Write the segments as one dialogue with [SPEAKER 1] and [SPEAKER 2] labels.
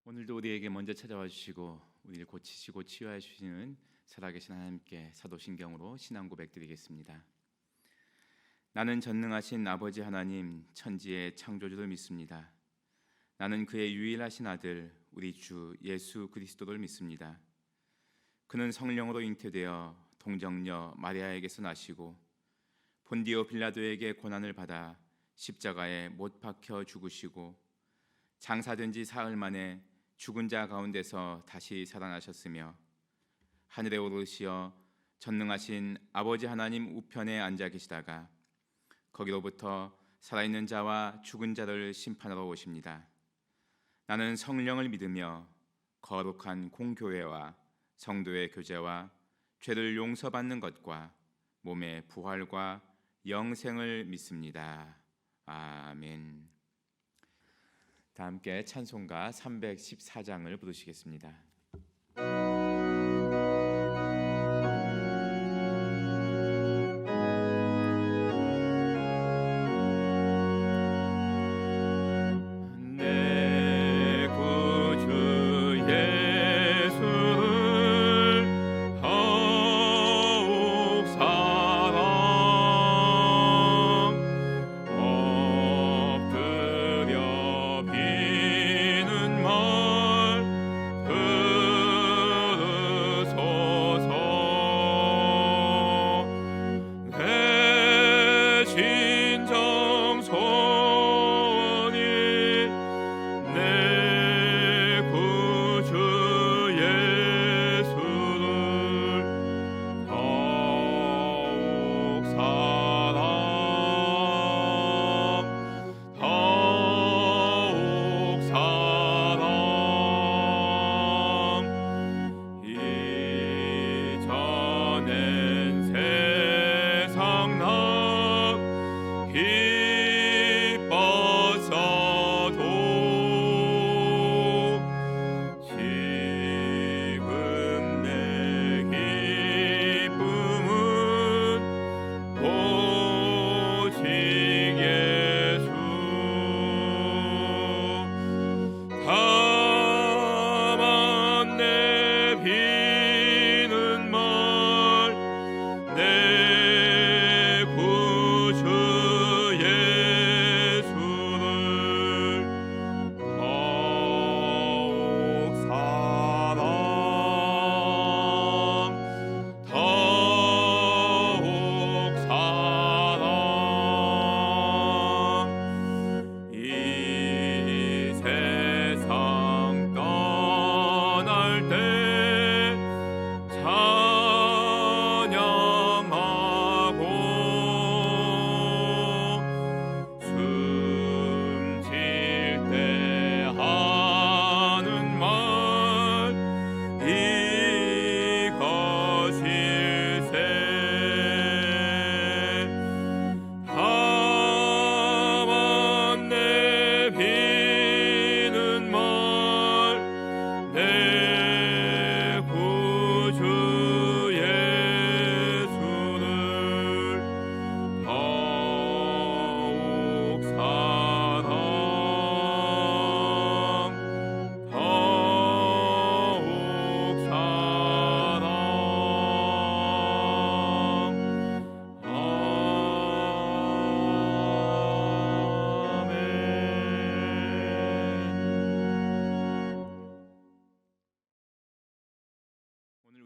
[SPEAKER 1] 오늘도 우리에게 먼저 찾아와 주시고 우리를 고치시고 치유해 주시는 살아계신 하나님께 사도신경으로 신앙 고백드리겠습니다. 나는 전능하신 아버지 하나님 천지의 창조주를 믿습니다. 나는 그의 유일하신 아들 우리 주 예수 그리스도를 믿습니다. 그는 성령으로 잉태되어 동정녀 마리아에게서 나시고 본디오 빌라도에게 고난을 받아 십자가에 못 박혀 죽으시고 장사된 지 사흘 만에 죽은 자 가운데서 다시 살아나셨으며 하늘에 오르시어 전능하신 아버지 하나님 우편에 앉아 계시다가 거기로부터 살아있는 자와 죽은 자를 심판하러 오십니다. 나는 성령을 믿으며 거룩한 공교회와 성도의 교제와 죄를 용서받는 것과 몸의 부활과 영생을 믿습니다. 아멘. 다 함께 찬송가 314장을 부르시겠습니다.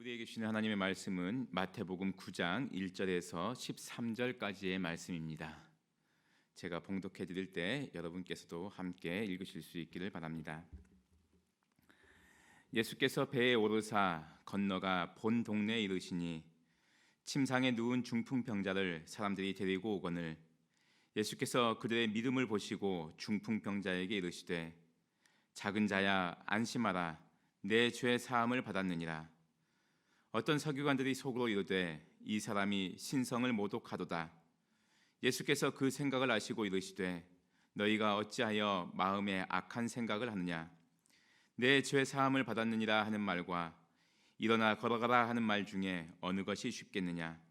[SPEAKER 1] 우리에게 주시는 하나님의 말씀은 마태복음 9장 1절에서 13절까지의 말씀입니다. 제가 봉독해 드릴 때 여러분께서도 함께 읽으실 수 있기를 바랍니다. 예수께서 배에 오르사 건너가 본 동네에 이르시니 침상에 누운 중풍병자를 사람들이 데리고 오거늘 예수께서 그들의 믿음을 보시고 중풍병자에게 이르시되 작은 자야 안심하라 내 죄 사함을 받았느니라. 어떤 서기관들이 속으로 이르되 이 사람이 신성을 모독하도다. 예수께서 그 생각을 아시고 이르시되 너희가 어찌하여 마음에 악한 생각을 하느냐. 내 죄 사함을 받았느니라 하는 말과 일어나 걸어가라 하는 말 중에 어느 것이 쉽겠느냐.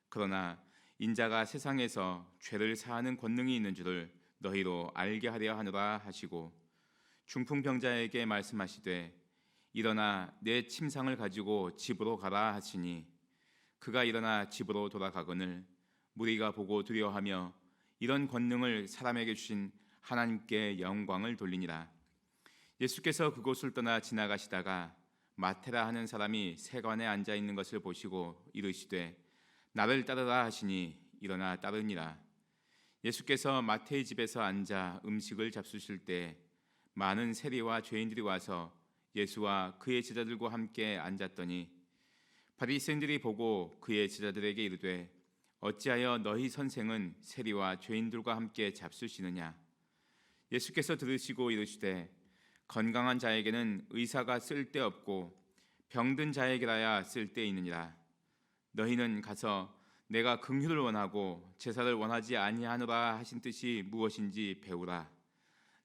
[SPEAKER 1] 그러나 인자가 세상에서 죄를 사하는 권능이 있는 줄을 너희로 알게 하려 하노라 하시고 중풍병자에게 말씀하시되 일어나 내 침상을 가지고 집으로 가라 하시니 그가 일어나 집으로 돌아가거늘 무리가 보고 두려워하며 이런 권능을 사람에게 주신 하나님께 영광을 돌리니라. 예수께서 그곳을 떠나 지나가시다가 마테라 하는 사람이 세관에 앉아 있는 것을 보시고 이르시되 나를 따르라 하시니 일어나 따르니라. 예수께서 마태의 집에서 앉아 음식을 잡수실 때 많은 세리와 죄인들이 와서 예수와 그의 제자들과 함께 앉았더니 바리새인들이 보고 그의 제자들에게 이르되 어찌하여 너희 선생은 세리와 죄인들과 함께 잡수시느냐. 예수께서 들으시고 이르시되 건강한 자에게는 의사가 쓸데없고 병든 자에게라야 쓸데있느니라. 너희는 가서 내가 긍휼을 원하고 제사를 원하지 아니하노라 하신 뜻이 무엇인지 배우라.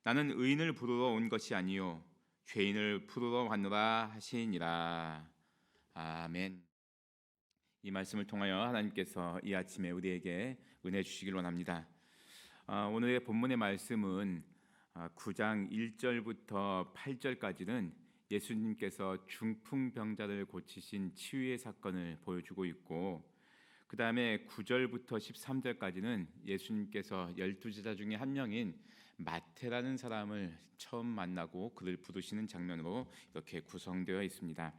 [SPEAKER 1] 나는 의인을 부르러 온 것이 아니요 죄인을 부르러 왔노라 하시니라. 아멘. 이 말씀을 통하여 하나님께서 이 아침에 우리에게 은혜 주시길 원합니다. 오늘의 본문의 말씀은 9장 1절부터 8절까지는 예수님께서 중풍병자를 고치신 치유의 사건을 보여주고 있고, 그 다음에 9절부터 13절까지는 예수님께서 12제자 중에 한 명인 마태라는 사람을 처음 만나고 그를 부르시는 장면으로 이렇게 구성되어 있습니다.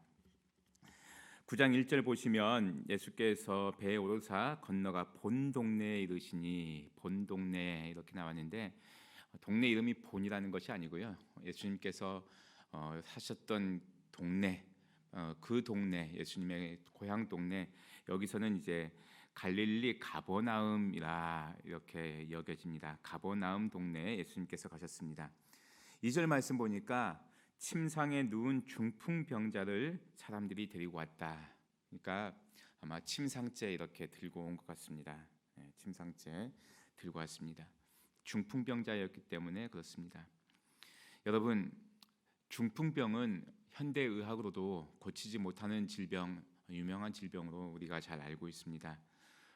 [SPEAKER 1] 9장 1절 보시면 예수께서 배에 오르사 건너가 본 동네에 이르시니, 본 동네 이렇게 나왔는데 동네 이름이 본이라는 것이 아니고요, 예수님께서 사셨던 동네, 그 동네, 예수님의 고향 동네, 여기서는 이제 갈릴리 가버나움이라 이렇게 여겨집니다. 가버나움 동네에 예수님께서 가셨습니다. 2절 말씀 보니까 침상에 누운 중풍병자를 사람들이 데리고 왔다. 그러니까 아마 침상째 이렇게 들고 온 것 같습니다. 침상째 들고 왔습니다. 중풍병자였기 때문에 그렇습니다. 여러분, 중풍병은 현대의학으로도 고치지 못하는 질병, 유명한 질병으로 우리가 잘 알고 있습니다.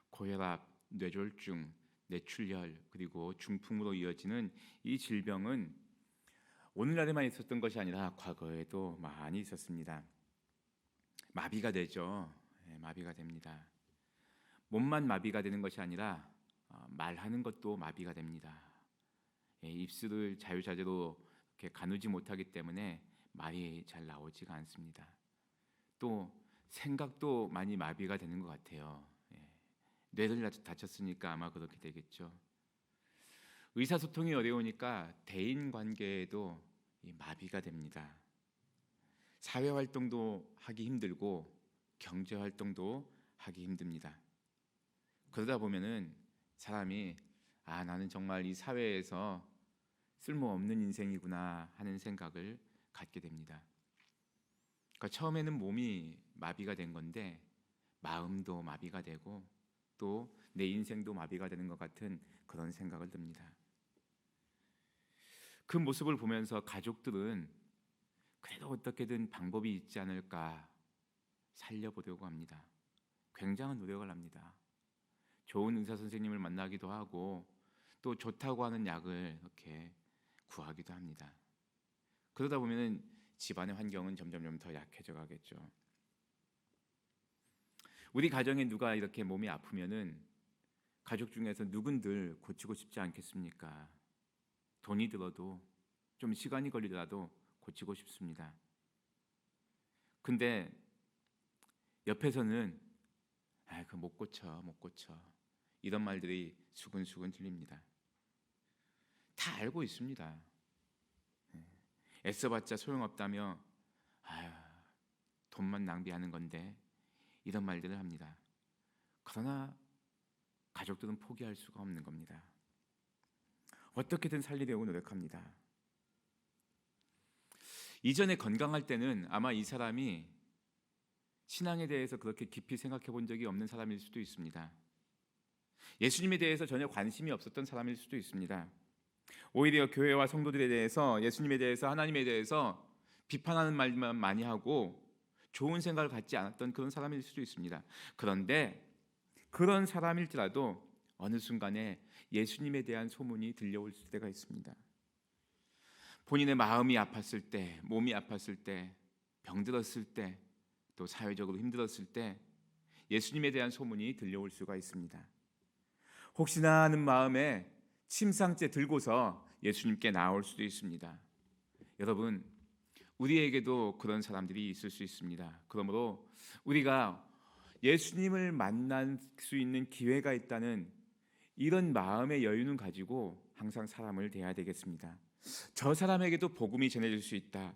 [SPEAKER 1] 고혈압, 뇌졸중, 뇌출혈, 그리고 중풍으로 이어지는 이 질병은 오늘날에만 있었던 것이 아니라 과거에도 많이 있었습니다. 마비가 되죠. 마비가 됩니다. 몸만 마비가 되는 것이 아니라 말하는 것도 마비가 됩니다. 입술을 자유자재로 이렇게 가누지 못하기 때문에 말이 잘 나오지가 않습니다. 또 생각도 많이 마비가 되는 것 같아요. 뇌를 다쳤으니까 아마 그렇게 되겠죠. 의사소통이 어려우니까 대인관계에도 마비가 됩니다. 사회활동도 하기 힘들고 경제활동도 하기 힘듭니다. 그러다 보면은 사람이 나는 정말 이 사회에서 쓸모없는 인생이구나 하는 생각을 갖게 됩니다. 그러니까 처음에는 몸이 마비가 된 건데 마음도 마비가 되고 또 내 인생도 마비가 되는 것 같은 그런 생각을 듭니다. 그 모습을 보면서 가족들은 그래도 어떻게든 방법이 있지 않을까 살려보려고 합니다. 굉장한 노력을 합니다. 좋은 의사 선생님을 만나기도 하고 또 좋다고 하는 약을 이렇게 구하기도 합니다. 그러다 보면은 집안의 환경은 점점 더 약해져 가겠죠. 우리 가정에 누가 이렇게 몸이 아프면은 가족 중에서 누군들 고치고 싶지 않겠습니까? 돈이 들어도 좀 시간이 걸리더라도 고치고 싶습니다. 근데 옆에서는 그 못 고쳐 이런 말들이 수근수근 들립니다. 다 알고 있습니다. 애써봤자 소용없다며 돈만 낭비하는 건데 이런 말들을 합니다. 그러나 가족들은 포기할 수가 없는 겁니다. 어떻게든 살리려고 노력합니다. 이전에 건강할 때는 아마 이 사람이 신앙에 대해서 그렇게 깊이 생각해 본 적이 없는 사람일 수도 있습니다. 예수님에 대해서 전혀 관심이 없었던 사람일 수도 있습니다. 오히려 교회와 성도들에 대해서, 예수님에 대해서, 하나님에 대해서 비판하는 말만 많이 하고 좋은 생각을 갖지 않았던 그런 사람일 수도 있습니다. 그런데 그런 사람일지라도 어느 순간에 예수님에 대한 소문이 들려올 때가 있습니다. 본인의 마음이 아팠을 때, 몸이 아팠을 때, 병들었을 때, 또 사회적으로 힘들었을 때 예수님에 대한 소문이 들려올 수가 있습니다. 혹시나 하는 마음에 침상째 들고서 예수님께 나올 수도 있습니다. 여러분, 우리에게도 그런 사람들이 있을 수 있습니다. 그러므로 우리가 예수님을 만날 수 있는 기회가 있다는 이런 마음의 여유는 가지고 항상 사람을 대해야 되겠습니다. 저 사람에게도 복음이 전해질 수 있다.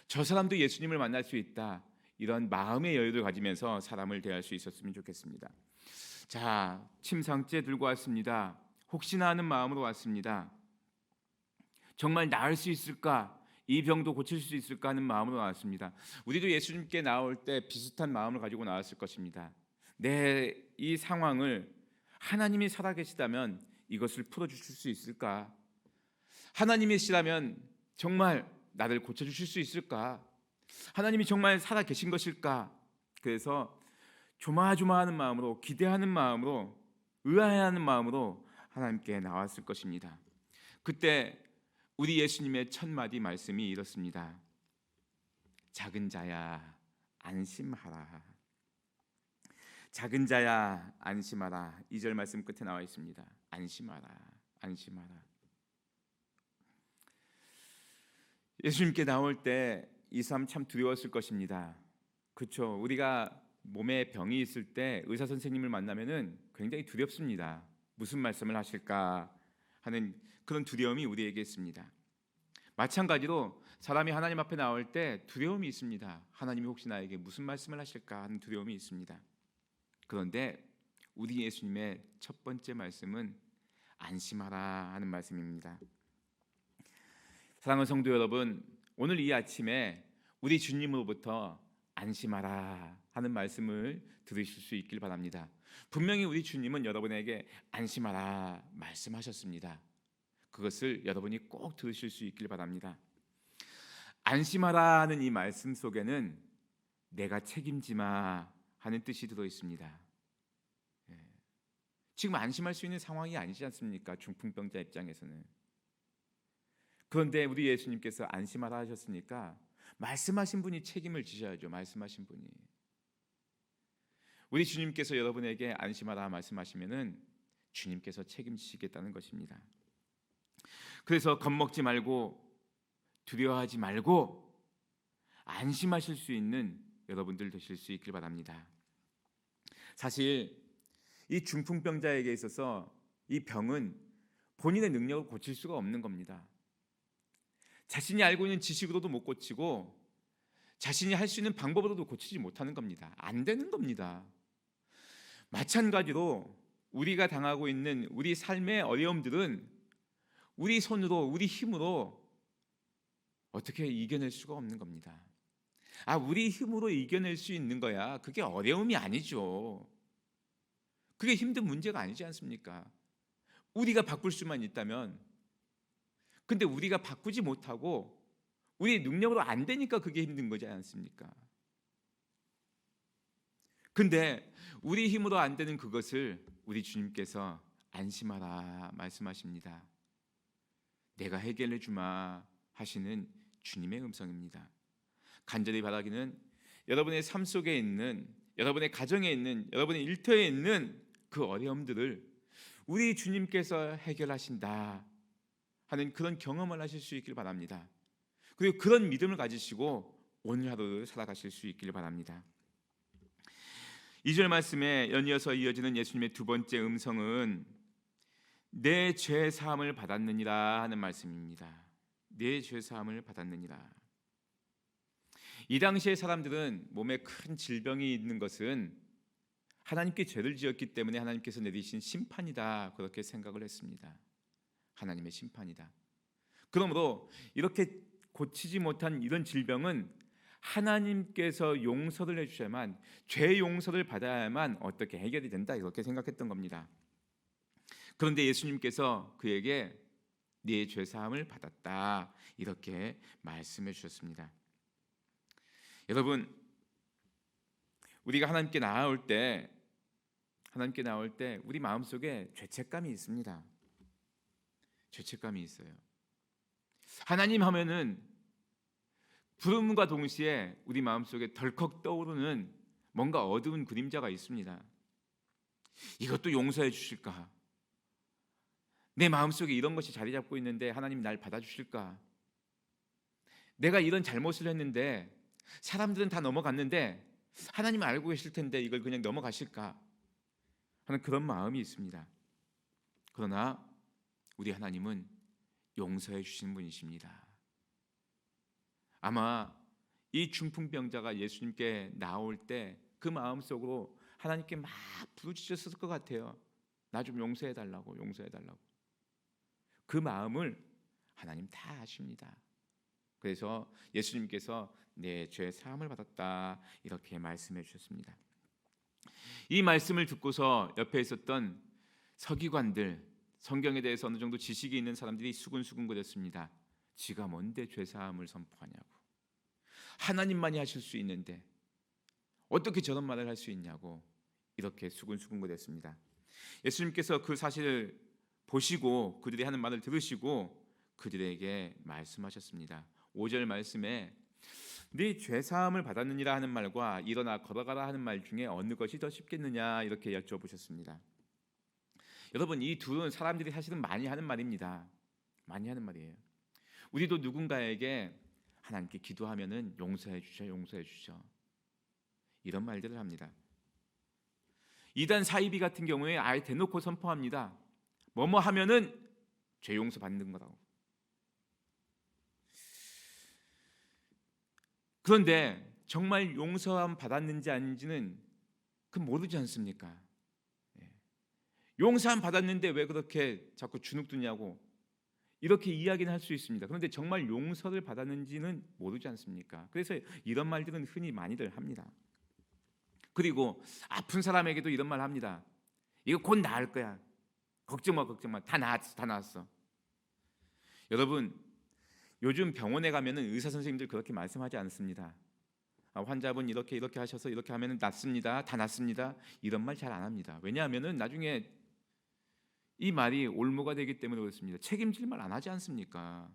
[SPEAKER 1] 저 사람도 예수님을 만날 수 있다. 이런 마음의 여유를 가지면서 사람을 대할 수 있었으면 좋겠습니다. 자, 침상째 들고 왔습니다. 혹시나 하는 마음으로 왔습니다. 정말 나을 수 있을까? 이 병도 고칠 수 있을까 하는 마음으로 나왔습니다. 우리도 예수님께 나올 때 비슷한 마음을 가지고 나왔을 것입니다. 내 이 상황을 하나님이 살아계시다면 이것을 풀어주실 수 있을까? 하나님이시라면 정말 나를 고쳐주실 수 있을까? 하나님이 정말 살아계신 것일까? 그래서 조마조마하는 마음으로, 기대하는 마음으로, 의아해하는 마음으로 하나님께 나왔을 것입니다. 그때 우리 예수님의 첫 마디 말씀이 이렇습니다. 작은 자야 안심하라. 작은 자야 안심하라. 2절 말씀 끝에 나와 있습니다. 안심하라. 안심하라. 예수님께 나올 때 이 삶 참 두려웠을 것입니다. 그렇죠. 우리가 몸에 병이 있을 때 의사 선생님을 만나면은 굉장히 두렵습니다. 무슨 말씀을 하실까 하는 그런 두려움이 우리에게 있습니다. 마찬가지로 사람이 하나님 앞에 나올 때 두려움이 있습니다. 하나님이 혹시 나에게 무슨 말씀을 하실까 하는 두려움이 있습니다. 그런데 우리 예수님의 첫 번째 말씀은 안심하라 하는 말씀입니다. 사랑하는 성도 여러분, 오늘 이 아침에 우리 주님으로부터 안심하라 하는 말씀을 들으실 수 있길 바랍니다. 분명히 우리 주님은 여러분에게 안심하라 말씀하셨습니다. 그것을 여러분이 꼭 들으실 수 있길 바랍니다. 안심하라 하는 이 말씀 속에는 내가 책임지마 하는 뜻이 들어 있습니다. 지금 안심할 수 있는 상황이 아니지 않습니까? 중풍병자 입장에서는. 그런데 우리 예수님께서 안심하라 하셨으니까 말씀하신 분이 책임을 지셔야죠. 말씀하신 분이. 우리 주님께서 여러분에게 안심하라 말씀하시면은 주님께서 책임지시겠다는 것입니다. 그래서 겁먹지 말고 두려워하지 말고 안심하실 수 있는 여러분들 되실 수 있길 바랍니다. 사실 이 중풍병자에게 있어서 이 병은 본인의 능력을 고칠 수가 없는 겁니다. 자신이 알고 있는 지식으로도 못 고치고 자신이 할 수 있는 방법으로도 고치지 못하는 겁니다. 안 되는 겁니다. 마찬가지로 우리가 당하고 있는 우리 삶의 어려움들은 우리 손으로, 우리 힘으로 어떻게 이겨낼 수가 없는 겁니다. 우리 힘으로 이겨낼 수 있는 거야. 그게 어려움이 아니죠. 그게 힘든 문제가 아니지 않습니까? 우리가 바꿀 수만 있다면. 근데 우리가 바꾸지 못하고 우리의 능력으로 안 되니까 그게 힘든 거지 않습니까? 근데 우리 힘으로 안 되는 그것을 우리 주님께서 안심하라 말씀하십니다. 내가 해결해 주마 하시는 주님의 음성입니다. 간절히 바라기는 여러분의 삶 속에 있는, 여러분의 가정에 있는, 여러분의 일터에 있는 그 어려움들을 우리 주님께서 해결하신다 하는 그런 경험을 하실 수 있길 바랍니다. 그리고 그런 믿음을 가지시고 오늘 하루를 살아가실 수 있길 바랍니다. 2절 말씀에 연이어서 이어지는 예수님의 두 번째 음성은 내 죄 사함을 받았느니라 하는 말씀입니다. 내 죄 사함을 받았느니라. 이 당시의 사람들은 몸에 큰 질병이 있는 것은 하나님께 죄를 지었기 때문에 하나님께서 내리신 심판이다, 그렇게 생각을 했습니다. 하나님의 심판이다. 그러므로 이렇게 고치지 못한 이런 질병은 하나님께서 용서를 해주셔야만, 죄 용서를 받아야만 어떻게 해결이 된다, 이렇게 생각했던 겁니다. 그런데 예수님께서 그에게 네 죄 사함을 받았다, 이렇게 말씀해 주셨습니다. 여러분, 우리가 하나님께 나아올 때 우리 마음속에 죄책감이 있습니다. 죄책감이 있어요. 하나님 하면은 부름과 동시에 우리 마음속에 덜컥 떠오르는 뭔가 어두운 그림자가 있습니다. 이것도 용서해 주실까? 내 마음속에 이런 것이 자리 잡고 있는데 하나님 날 받아주실까? 내가 이런 잘못을 했는데 사람들은 다 넘어갔는데 하나님은 알고 계실 텐데 이걸 그냥 넘어가실까 하는 그런 마음이 있습니다. 그러나 우리 하나님은 용서해 주시는 분이십니다. 아마 이 중풍병자가 예수님께 나올 때 그 마음속으로 하나님께 막 부르짖었을 것 같아요. 나 좀 용서해 달라고, 용서해 달라고. 그 마음을 하나님 다 아십니다. 그래서 예수님께서 내 죄 사함을 받았다 이렇게 말씀해 주셨습니다. 이 말씀을 듣고서 옆에 있었던 서기관들, 성경에 대해서 어느 정도 지식이 있는 사람들이 수근수근거렸습니다. 지가 뭔데 죄 사함을 선포하냐고. 하나님만이 하실 수 있는데 어떻게 저런 말을 할 수 있냐고 이렇게 수근수근거렸습니다. 예수님께서 그 사실을 보시고 그들이 하는 말을 들으시고 그들에게 말씀하셨습니다. 5절 말씀에 네 죄 사함을 받았느니라 하는 말과 일어나 걸어가라 하는 말 중에 어느 것이 더 쉽겠느냐 이렇게 여쭤보셨습니다. 여러분, 이 둘은 사람들이 사실은 많이 하는 말입니다. 많이 하는 말이에요. 우리도 누군가에게 하나님께 기도하면은 용서해 주셔, 용서해 주셔 이런 말들을 합니다. 이단 사이비 같은 경우에 아예 대놓고 선포합니다. 뭐뭐 하면은 죄 용서 받는 거라고. 그런데 정말 용서함 받았는지 아닌지는 그 모르지 않습니까? 용서함 받았는데 왜 그렇게 자꾸 주눅드냐고 이렇게 이야기는 할 수 있습니다. 그런데 정말 용서를 받았는지는 모르지 않습니까? 그래서 이런 말들은 흔히 많이들 합니다. 그리고 아픈 사람에게도 이런 말 합니다. 이거 곧 나을 거야. 걱정 마, 걱정 마. 다 나았어, 다 나았어. 여러분, 요즘 병원에 가면은 의사 선생님들 그렇게 말씀하지 않습니다. 환자분 이렇게 하셔서 이렇게 하면은 낫습니다. 다 낫습니다. 이런 말 잘 안 합니다. 왜냐하면은 나중에 이 말이 올무가 되기 때문에 그렇습니다. 책임질 말 안 하지 않습니까?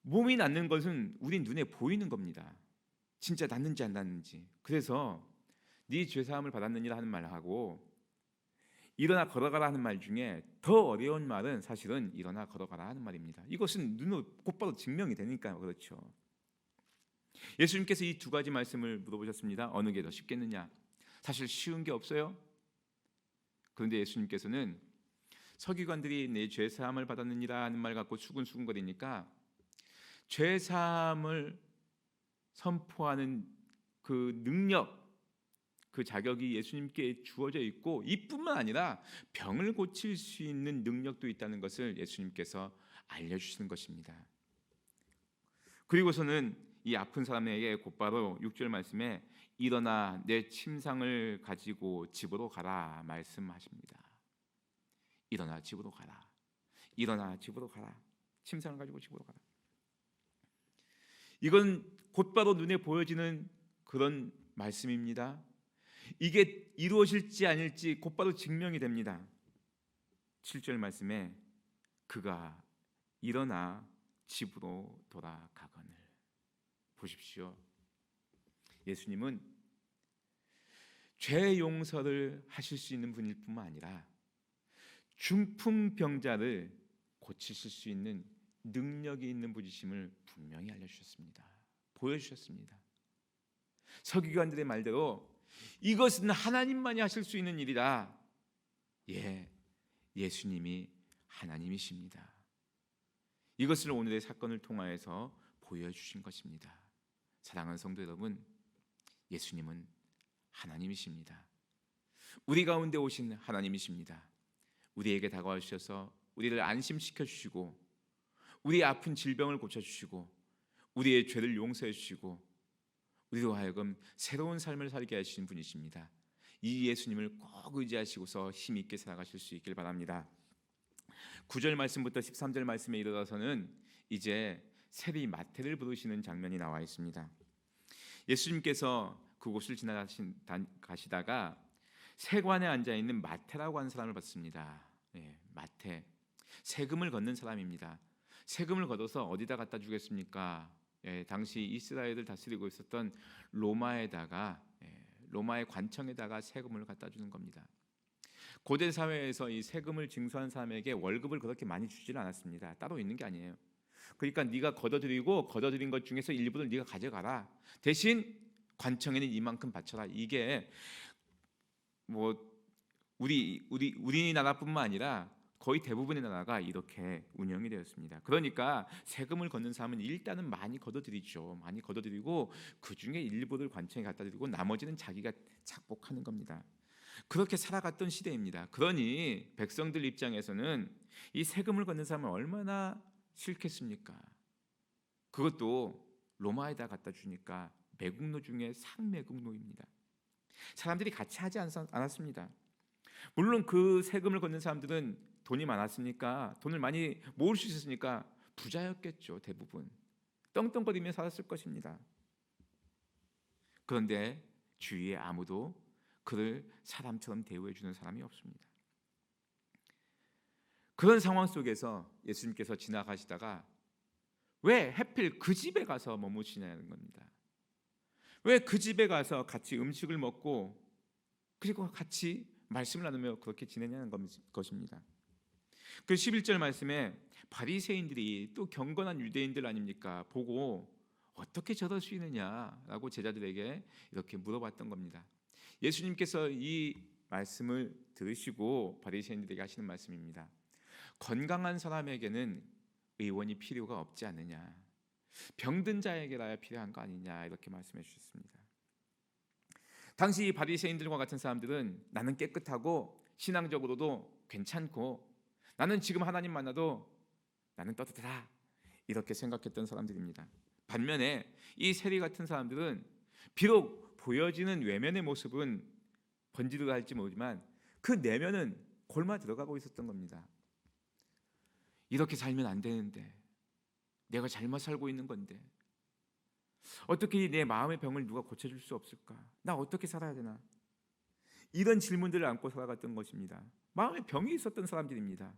[SPEAKER 1] 몸이 낫는 것은 우리 눈에 보이는 겁니다. 진짜 낫는지 안 낫는지. 그래서 네 죄사함을 받았느니라 하는 말하고 일어나 걸어가라 하는 말 중에 더 어려운 말은 사실은 일어나 걸어가라 하는 말입니다. 이것은 눈으로 곧바로 증명이 되니까 그렇죠. 예수님께서 이 두 가지 말씀을 물어보셨습니다. 어느 게 더 쉽겠느냐? 사실 쉬운 게 없어요. 그런데 예수님께서는 서기관들이 내 죄 사함을 받았느니라 하는 말 갖고 수근수근거리니까 죄 사함을 선포하는 그 능력, 그 자격이 예수님께 주어져 있고 이뿐만 아니라 병을 고칠 수 있는 능력도 있다는 것을 예수님께서 알려주시는 것입니다. 그리고서는 이 아픈 사람에게 곧바로 6절 말씀에 일어나 내 침상을 가지고 집으로 가라 말씀하십니다. 일어나 집으로 가라. 일어나 집으로 가라. 침상을 가지고 집으로 가라. 이건 곧바로 눈에 보여지는 그런 말씀입니다. 이게 이루어질지 아닐지 곧바로 증명이 됩니다. 7절 말씀에 그가 일어나 집으로 돌아가거늘. 보십시오. 예수님은 죄 용서를 하실 수 있는 분일 뿐만 아니라 중풍병자를 고치실 수 있는 능력이 있는 분이심을 분명히 알려주셨습니다. 보여주셨습니다. 서기관들의 말대로 이것은 하나님만이 하실 수 있는 일이다. 예수님이 하나님이십니다. 이것을 오늘의 사건을 통하여서 보여주신 것입니다. 사랑하는 성도 여러분, 예수님은 하나님이십니다. 우리 가운데 오신 하나님이십니다. 우리에게 다가와 주셔서 우리를 안심시켜 주시고 우리의 아픈 질병을 고쳐주시고 우리의 죄를 용서해 주시고 우리로 하여금 새로운 삶을 살게 하시는 분이십니다. 이 예수님을 꼭 의지하시고서 힘 있게 살아가실 수 있길 바랍니다. 9절 말씀부터 13절 말씀에 이르러서는 이제 세리 마태를 부르시는 장면이 나와 있습니다. 예수님께서 그곳을 지나가시다가 세관에 앉아 있는 마태라고 하는 사람을 봤습니다. 마태. 세금을 걷는 사람입니다. 세금을 걷어서 어디다 갖다 주겠습니까? 당시 이스라엘을 다스리고 있었던 로마에다가 로마의 관청에다가 세금을 갖다 주는 겁니다. 고대 사회에서 이 세금을 징수한 사람에게 월급을 그렇게 많이 주지는 않았습니다. 따로 있는 게 아니에요. 그러니까 네가 걷어들이고 걷어들인 것 중에서 일부를 네가 가져가라. 대신 관청에는 이만큼 바쳐라. 이게 뭐 우리나라뿐만 아니라 거의 대부분의 나라가 이렇게 운영이 되었습니다. 그러니까 세금을 걷는 사람은 일단은 많이 걷어들이죠. 많이 걷어들이고 그 중에 일부를 관청에 갖다 드리고 나머지는 자기가 착복하는 겁니다. 그렇게 살아갔던 시대입니다. 그러니 백성들 입장에서는 이 세금을 걷는 사람은 얼마나 싫겠습니까? 그것도 로마에다 갖다 주니까 매국노 중에 상매국노입니다. 사람들이 같이 하지 않았습니다. 물론 그 세금을 걷는 사람들은 돈이 많았으니까, 돈을 많이 모을 수 있었으니까 부자였겠죠. 대부분 떵떵거리며 살았을 것입니다. 그런데 주위에 아무도 그를 사람처럼 대우해 주는 사람이 없습니다. 그런 상황 속에서 예수님께서 지나가시다가 왜 하필 그 집에 가서 머무시냐는 겁니다. 왜 그 집에 가서 같이 음식을 먹고 그리고 같이 말씀을 나누며 그렇게 지내냐는 것입니다. 그 11절 말씀에 바리새인들이 또 경건한 유대인들 아닙니까? 보고 어떻게 저럴 수 있느냐라고 제자들에게 이렇게 물어봤던 겁니다. 예수님께서 이 말씀을 들으시고 바리새인들에게 하시는 말씀입니다. 건강한 사람에게는 의원이 필요가 없지 않느냐, 병든 자에게라야 필요한 거 아니냐, 이렇게 말씀해 주셨습니다. 당시 바리새인들과 같은 사람들은 나는 깨끗하고 신앙적으로도 괜찮고 나는 지금 하나님 만나도 나는 떳떳하다, 이렇게 생각했던 사람들입니다. 반면에 이 세리 같은 사람들은 비록 보여지는 외면의 모습은 번지르르 할지 모르지만 그 내면은 골마 들어가고 있었던 겁니다. 이렇게 살면 안 되는데, 내가 잘못 살고 있는 건데 어떻게 내 마음의 병을 누가 고쳐줄 수 없을까? 나 어떻게 살아야 되나? 이런 질문들을 안고 살아갔던 것입니다. 마음에 병이 있었던 사람들입니다.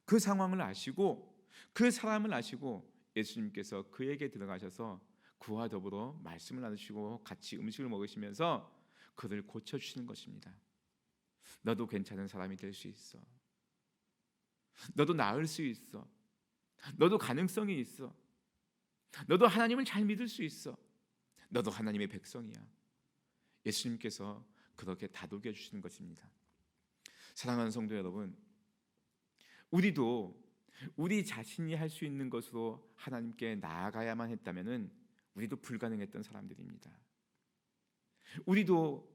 [SPEAKER 1] 그 상황을 아시고 그 사람을 아시고 예수님께서 그에게 들어가셔서 그와 더불어 말씀을 나누시고 같이 음식을 먹으시면서 그를 고쳐주시는 것입니다. 너도 괜찮은 사람이 될 수 있어. 너도 나을 수 있어. 너도 가능성이 있어. 너도 하나님을 잘 믿을 수 있어. 너도 하나님의 백성이야. 예수님께서 그렇게 다독여 주시는 것입니다. 사랑하는 성도 여러분, 우리도 우리 자신이 할 수 있는 것으로 하나님께 나아가야만 했다면은 우리도 불가능했던 사람들입니다. 우리도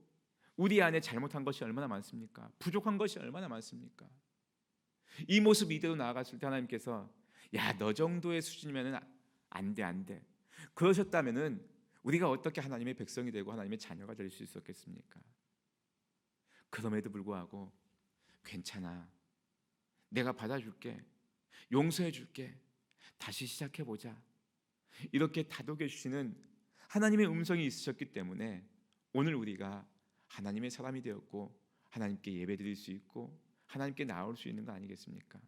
[SPEAKER 1] 우리 안에 잘못한 것이 얼마나 많습니까? 부족한 것이 얼마나 많습니까? 이 모습 이대로 나아갔을 때 하나님께서 야, 너 정도의 수준이면은 안 돼. 그러셨다면은 우리가 어떻게 하나님의 백성이 되고 하나님의 자녀가 될 수 있었겠습니까? 그럼에도 불구하고 괜찮아, 내가 받아줄게, 용서해줄게, 다시 시작해보자, 이렇게 다독여 주시는 하나님의 음성이 있으셨기 때문에 오늘 우리가 하나님의 사람이 되었고 하나님께 예배드릴 수 있고 하나님께 나올 수 있는 거 아니겠습니까?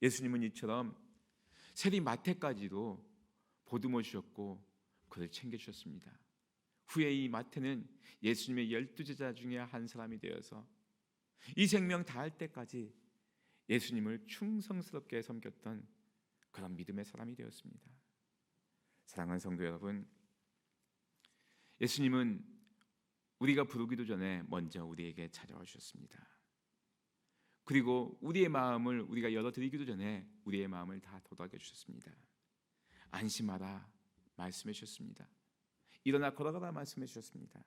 [SPEAKER 1] 예수님은 이처럼 세리 마태까지도 보듬어 주셨고 그를 챙겨주셨습니다. 후에 이 마태는 예수님의 12제자 중에 한 사람이 되어서 이 생명 다할 때까지 예수님을 충성스럽게 섬겼던 그런 믿음의 사람이 되었습니다. 사랑하는 성도 여러분, 예수님은 우리가 부르기도 전에 먼저 우리에게 찾아와 주셨습니다. 그리고 우리의 마음을 우리가 열어드리기도 전에 우리의 마음을 다 도닥여 주셨습니다. 안심하라 말씀해 주셨습니다. 일어나 걸어가라 말씀해 주셨습니다.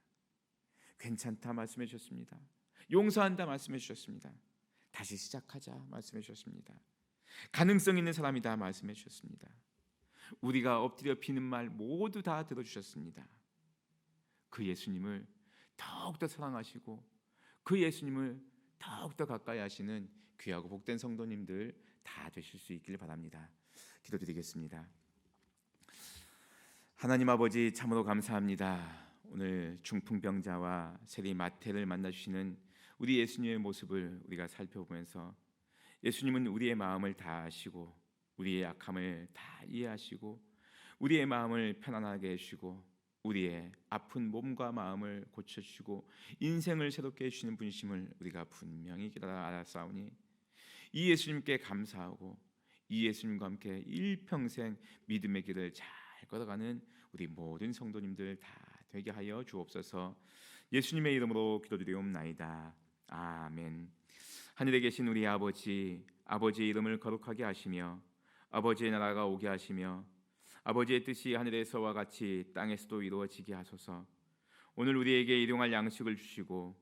[SPEAKER 1] 괜찮다 말씀해 주셨습니다. 용서한다 말씀해 주셨습니다. 다시 시작하자 말씀해 주셨습니다. 가능성 있는 사람이다 말씀해 주셨습니다. 우리가 엎드려 비는 말 모두 다 들어주셨습니다. 그 예수님을 더욱더 사랑하시고 그 예수님을 더욱더 가까이 하시는 귀하고 복된 성도님들 다 되실 수 있기를 바랍니다. 기도드리겠습니다. 하나님 아버지, 참으로 감사합니다. 오늘 중풍병자와 세리 마태를 만나주시는 우리 예수님의 모습을 우리가 살펴보면서 예수님은 우리의 마음을 다 아시고 우리의 약함을 다 이해하시고 우리의 마음을 편안하게 해주시고 우리의 아픈 몸과 마음을 고쳐주시고 인생을 새롭게 해주시는 분이심을 우리가 분명히 알았사오니 이 예수님께 감사하고 이 예수님과 함께 일평생 믿음의 길을 잘 걸어가는 우리 모든 성도님들 다 되게 하여 주옵소서. 예수님의 이름으로 기도드리옵나이다. 아멘. 하늘에 계신 우리 아버지, 아버지의 이름을 거룩하게 하시며 아버지의 나라가 오게 하시며 아버지의 뜻이 하늘에서와 같이 땅에서도 이루어지게 하소서. 오늘 우리에게 일용할 양식을 주시고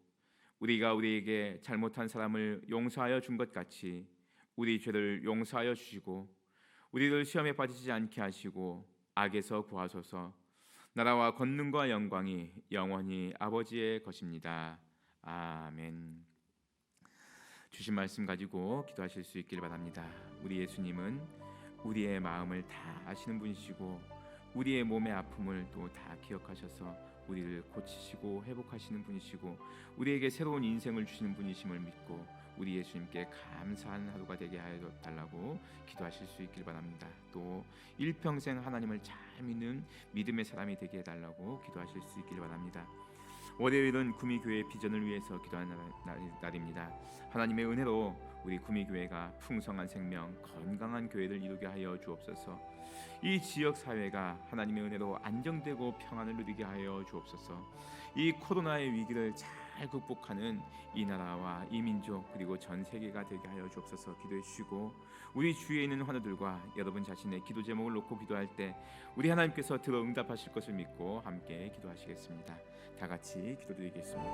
[SPEAKER 1] 우리가 우리에게 잘못한 사람을 용서하여 준 것 같이 우리 죄를 용서하여 주시고 우리를 시험에 빠지지 않게 하시고 악에서 구하소서. 나라와 권능과 영광이 영원히 아버지의 것입니다. 아멘. 주신 말씀 가지고 기도하실 수 있길 바랍니다. 우리 예수님은 우리의 마음을 다 아시는 분이시고 우리의 몸의 아픔을 또 다 기억하셔서 우리를 고치시고 회복하시는 분이시고 우리에게 새로운 인생을 주시는 분이심을 믿고 우리 예수님께 감사한 하루가 되게 하여 달라고 기도하실 수 있길 바랍니다. 또 일평생 하나님을 잘 믿는 믿음의 사람이 되게 해달라고 기도하실 수 있길 바랍니다. 월요일은 구미교회 비전을 위해서 기도하는 날입니다. 하나님의 은혜로 우리 구미교회가 풍성한 생명, 건강한 교회를 이루게 하여 주옵소서. 이 지역 사회가 하나님의 은혜로 안정되고 평안을 누리게 하여 주옵소서. 이 코로나의 위기를 잘 극복하는 이 나라와 이 민족 그리고 전 세계가 되게 하여 주옵소서. 기도해 주시고 우리 주위에 있는 환우들과 여러분 자신의 기도 제목을 놓고 기도할 때 우리 하나님께서 들어 응답하실 것을 믿고 함께 기도하시겠습니다. 다 같이 기도드리겠습니다.